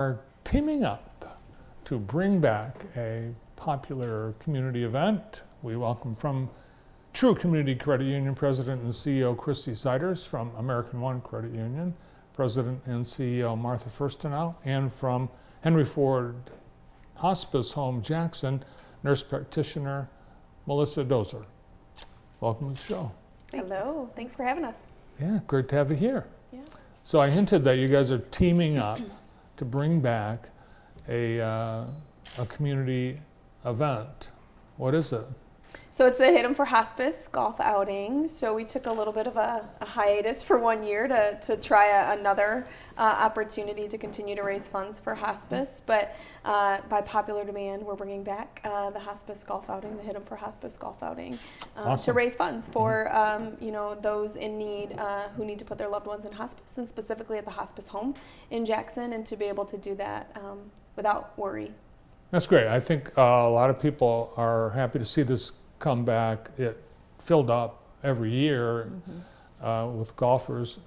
are teaming up to bring back a popular community event. We welcome from True Community Credit Union President and CEO Christy Siders, from American One Credit Union President and CEO Martha Furstenau, and from Henry Ford Hospice Home Jackson, nurse practitioner Melissa Dozer. Welcome to the show. Hello, thanks for having us. Yeah, great to have you here. Yeah. So I hinted that you guys are teaming up to bring back a community event. What is it? So it's the Hit 'em for Hospice golf outing. So we took a little bit of a hiatus for 1 year to try another opportunity to continue to raise funds for hospice. But by popular demand, we're bringing back the hospice golf outing, the Hit 'em for Hospice golf outing, Awesome. to raise funds for those in need who need to put their loved ones in hospice, and specifically at the hospice home in Jackson, and to be able to do that without worry. That's great. I think a lot of people are happy to see this come back. It filled up every year with golfers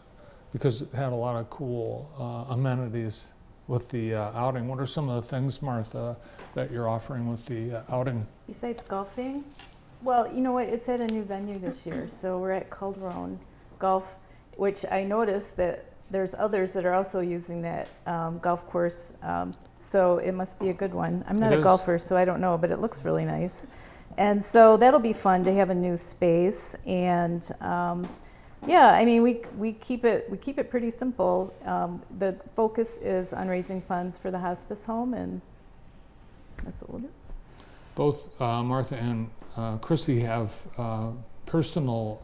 because it had a lot of cool amenities with the outing. What are some of the things, Martha, that you're offering with the outing? Besides golfing? Well, you know what, it's at a new venue this year. So we're at Calderon Golf, which I noticed that there's others that are also using that golf course. So it must be a good one. I'm not It a is. golfer, so I don't know, but it looks really nice. And so that'll be fun to have a new space. And yeah, I mean, we keep it pretty simple. The focus is on raising funds for the hospice home, and that's what we'll do. Both Martha and Christy have personal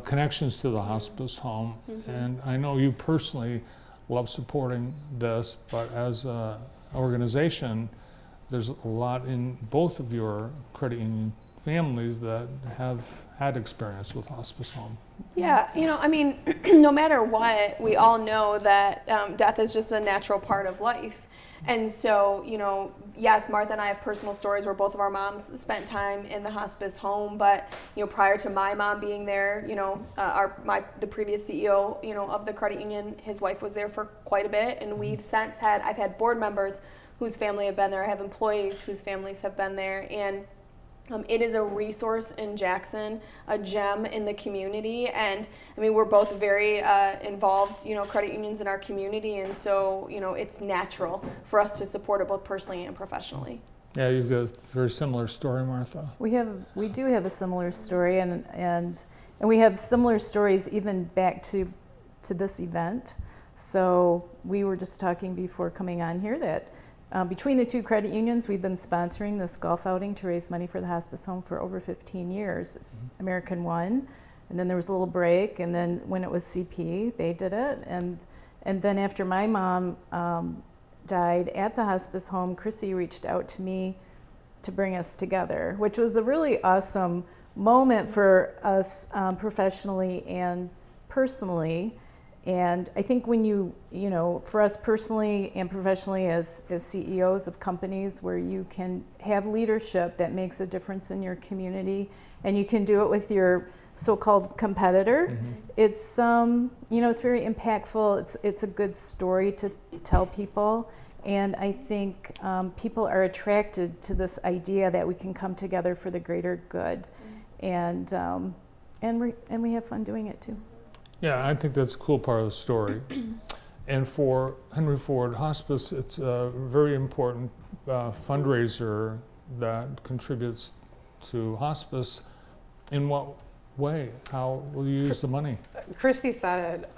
connections to the hospice home, and I know you personally love supporting this, but as an organization, there's a lot in both of your credit union families that have had experience with hospice home. Yeah, I mean, no matter what, we all know that death is just a natural part of life. And so, yes, Martha and I have personal stories where both of our moms spent time in the hospice home, but, prior to my mom being there, the previous CEO, of the credit union, his wife was there for quite a bit, and I've had board members whose family have been there. I have employees whose families have been there, and it is a resource in Jackson, a gem in the community. And I mean, we're both very involved, credit unions in our community, and so it's natural for us to support it both personally and professionally. Yeah, you've got a very similar story, Martha. We do have a similar story, and we have similar stories even back to this event. So we were just talking before coming on here that between the two credit unions, we've been sponsoring this golf outing to raise money for the hospice home for over 15 years. It's American One, and then there was a little break, and then when it was CP, they did it, and then after my mom died at the hospice home, Chrissy reached out to me to bring us together, which was a really awesome moment for us professionally and personally. And I think when for us personally and professionally as CEOs of companies where you can have leadership that makes a difference in your community, and you can do it with your so-called competitor, it's it's very impactful. It's a good story to tell people, and I think people are attracted to this idea that we can come together for the greater good, and we have fun doing it too. Yeah, I think that's a cool part of the story. And for Henry Ford Hospice, it's a very important fundraiser that contributes to hospice. In what way? How will you use the money? Christy said it.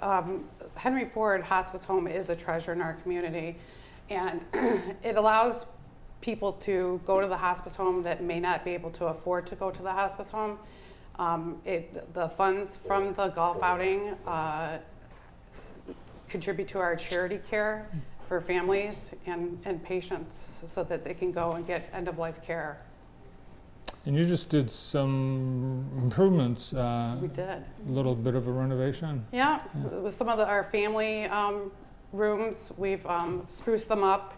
Henry Ford Hospice Home is a treasure in our community, and it allows people to go to the hospice home that may not be able to afford to go to the hospice home. The funds from the golf outing contribute to our charity care for families and patients so that they can go and get end-of-life care. And you just did some improvements. We did. A little bit of a renovation. Yeah. With some of our family rooms, we've spruced them up.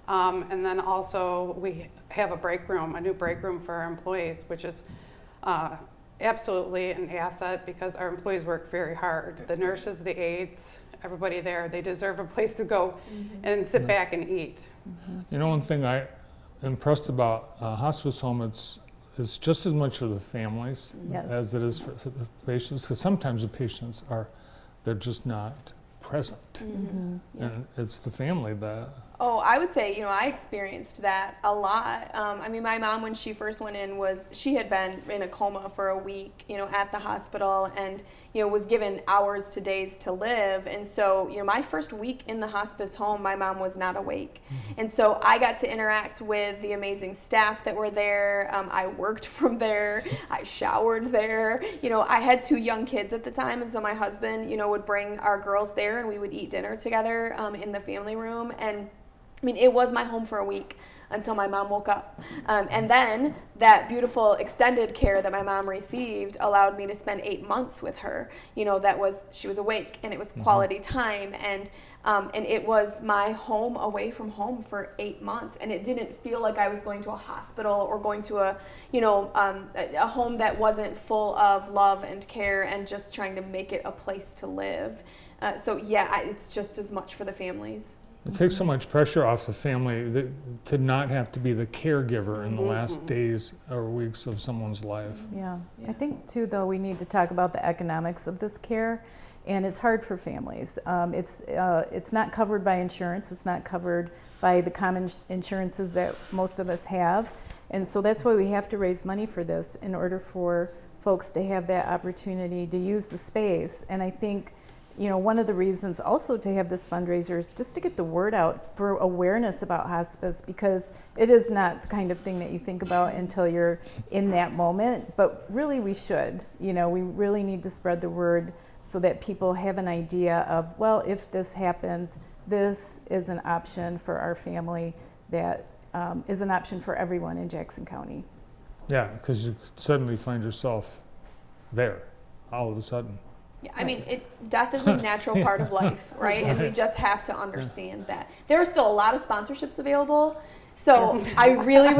And then also we have a new break room for our employees, which is absolutely an asset because our employees work very hard. The nurses, the aides, everybody there. They deserve a place to go and sit back and eat. You know, one thing I impressed about hospice home, it's just as much for the families Yes. as it is for the patients, because sometimes the patients they're just not present. And it's the family that, Oh, I would say, I experienced that a lot. I mean, my mom, when she first went in, she had been in a coma for a week, at the hospital, and, was given hours to days to live. And so, my first week in the hospice home, my mom was not awake. And so I got to interact with the amazing staff that were there. I worked from there. I showered there. I had 2 young kids at the time. And so my husband, would bring our girls there and we would eat dinner together in the family room. And I mean, it was my home for a week until my mom woke up. And then that beautiful extended care that my mom received allowed me to spend 8 months with her. She was awake and it was quality time. And it was my home away from home for 8 months. And it didn't feel like I was going to a hospital or going to a home that wasn't full of love and care and just trying to make it a place to live. It's just as much for the families. it takes so much pressure off the family to not have to be the caregiver in the last days or weeks of someone's life. Yeah. I think too, though, we need to talk about the economics of this care, and it's hard for families. It's not covered by insurance. It's not covered by the common insurances that most of us have, and so that's why we have to raise money for this in order for folks to have that opportunity to use the space. And I think, one of the reasons also to have this fundraiser is just to get the word out for awareness about hospice, because it is not the kind of thing that you think about until you're in that moment, but really we should. We really need to spread the word so that people have an idea of, well, if this happens, this is an option for our family that is an option for everyone in Jackson County. Yeah, because you suddenly find yourself there all of a sudden. Yeah, I mean, death is a natural part of life, right? And we just have to understand that. There are still a lot of sponsorships available. So I really,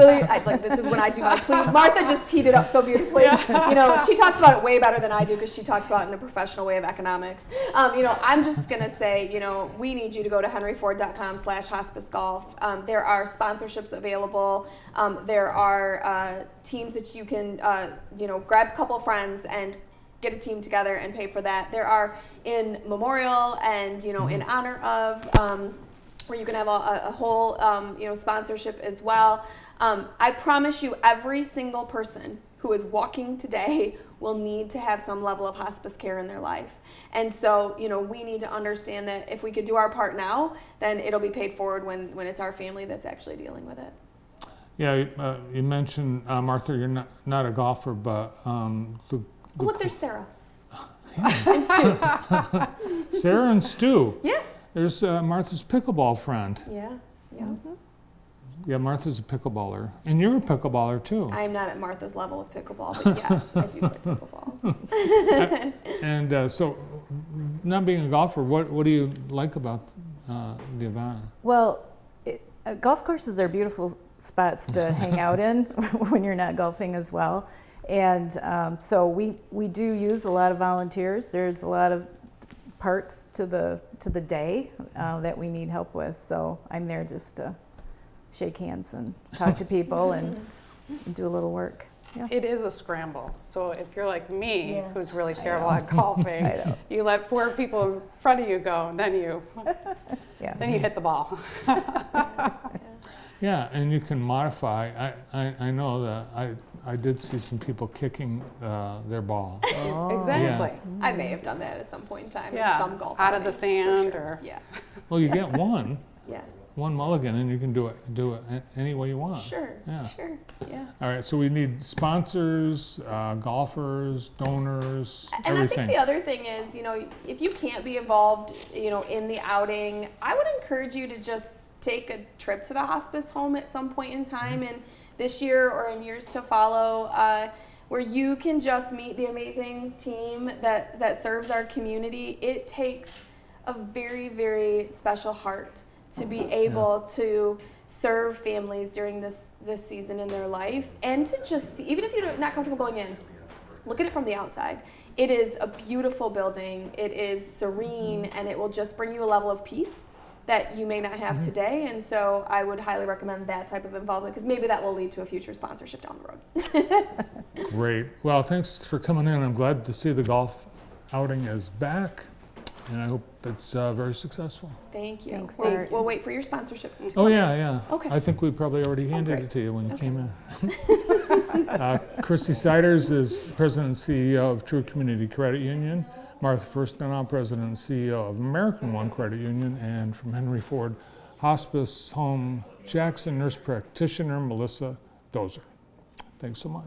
this is when I do my plea. Martha just teed it up so beautifully. She talks about it way better than I do because she talks about it in a professional way of economics. I'm just going to say, we need you to go to henryford.com/hospicegolf. There are sponsorships available. There are teams that you can, grab a couple of friends and get a team together and pay for that. There are in memorial and, in honor of, where you can have a whole, sponsorship as well. I promise you every single person who is walking today will need to have some level of hospice care in their life. And so, we need to understand that if we could do our part now, then it'll be paid forward when it's our family that's actually dealing with it. Yeah, you mentioned, Martha, you're not a golfer, but Look, there's Sarah. And Stu. Sarah and Stu. Yeah. There's Martha's pickleball friend. Yeah. Yeah, Martha's a pickleballer. And you're a pickleballer too. I am not at Martha's level with pickleball, but yes, I do play pickleball. And so, not being a golfer, what do you like about the event? Well, golf courses are beautiful spots to hang out in when you're not golfing as well. And so we do use a lot of volunteers. There's a lot of parts to the day that we need help with. So I'm there just to shake hands and talk to people and do a little work. Yeah. It is a scramble. So if you're like me, who's really terrible at golfing, you let 4 people in front of you go, and then you hit the ball. Yeah, and you can modify. I know that I did see some people kicking their ball. Oh. Exactly. Yeah. I may have done that at some point in time. Yeah, In some golf out of the outing, sand for sure. or Yeah. Well, you get one Yeah. mulligan, and you can do it any way you want. Sure. Yeah. Sure. Yeah. All right, so we need sponsors, golfers, donors, And I everything. think the other thing is, if you can't be involved, in the outing, I would encourage you to just take a trip to the hospice home at some point in time, and this year or in years to follow, where you can just meet the amazing team that serves our community. It takes a very, very special heart to be able to serve families during this season in their life, and to just see, even if you're not comfortable going in, look at it from the outside. it is a beautiful building. It is serene, and it will just bring you a level of peace that you may not have today. And so I would highly recommend that type of involvement, because maybe that will lead to a future sponsorship down the road. Great. Well, thanks for coming in. I'm glad to see the golf outing is back, and I hope it's very successful. Thank you. Thanks, We'll, Bart. we'll wait for your sponsorship. to Oh, come yeah, in. yeah. Okay. I think we probably already handed great. it to you when you Okay. came in. Christy Siders is President and CEO of True Community Credit Union. Martha Furstenau, President and CEO of American One Credit Union. And from Henry Ford Hospice Home Jackson, nurse practitioner Melissa Dozer. Thanks so much.